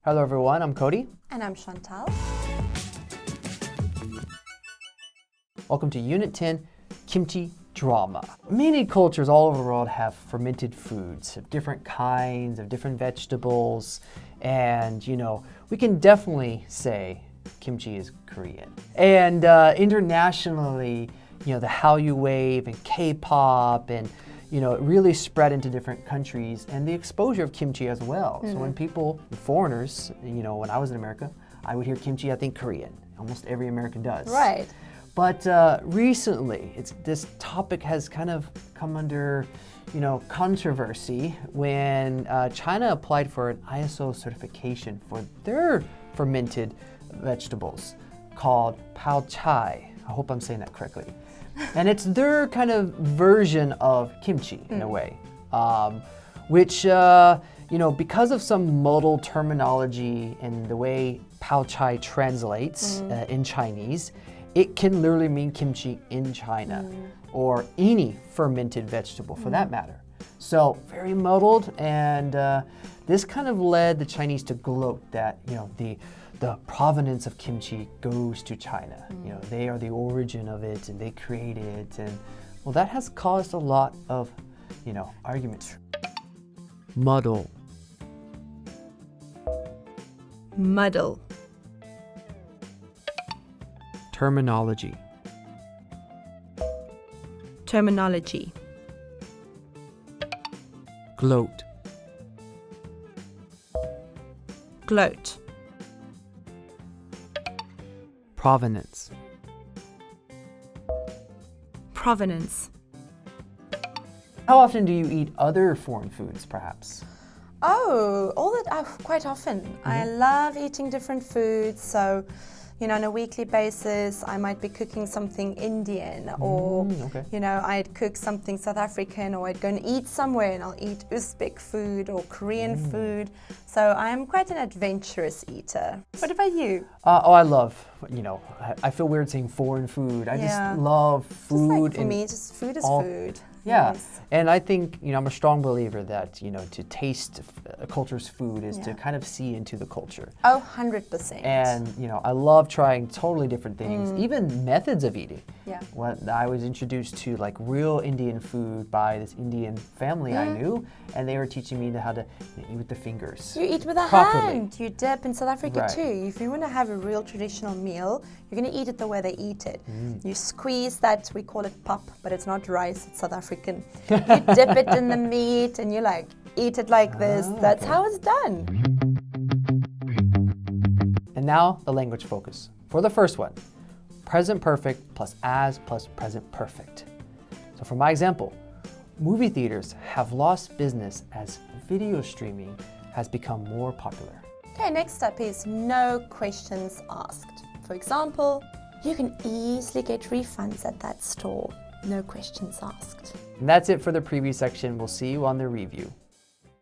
Hello everyone, I'm Cody. And I'm Chantal. Welcome to Unit 10, Kimchi Drama. Many cultures all over the world have fermented foods of different kinds, of different vegetables, and we can definitely say kimchi is Korean. And internationally, the Hallyu wave and K-pop and it really spread into different countries and the exposure of kimchi as well. So when foreigners, when I was in America, I would hear kimchi, I think Korean. Almost every American does. Right. But recently, this topic has kind of come under, controversy when China applied for an ISO certification for their fermented vegetables called pao chai. I hope I'm saying that correctly. And it's their kind of version of kimchi in a way, which, because of some muddled terminology and the way pao chai translates in Chinese, it can literally mean kimchi in China or any fermented vegetable for that matter. So very muddled, and this kind of led the Chinese to gloat that, the provenance of kimchi goes to China. They are the origin of it and they create it. And well, that has caused a lot of, arguments. Muddle. Muddle. Terminology. Terminology. Gloat. Gloat. Provenance. Provenance. How often do you eat other foreign foods, perhaps? Oh, quite often. I love eating different foods. So, on a weekly basis, I might be cooking something Indian or, I'd cook something South African, or I'd go and eat somewhere and I'll eat Uzbek food or Korean food. So I'm quite an adventurous eater. What about you? I love, I feel weird saying foreign food. I just love food. For me, just food is food. Yeah, Yes. and I think, I'm a strong believer that, to taste a culture's food is to kind of see into the culture. Oh, 100%. And, I love trying totally different things, even methods of eating. Yeah. When I was introduced to real Indian food by this Indian family I knew, and they were teaching me how to eat with the fingers. You eat with a properly. hand. You dip in South Africa Right. too. If you want to have a real traditional meal, you're going to eat it the way they eat it. You squeeze that, we call it pap, but it's not rice, it's South African. You dip it in the meat and you eat it like this. That's how it's done. And now the language focus. For the first one, present perfect plus as plus present perfect. So for my example, movie theaters have lost business as video streaming has become more popular. Okay, next up is no questions asked. For example, you can easily get refunds at that store. No questions asked. And that's it for the preview section. We'll see you on the review.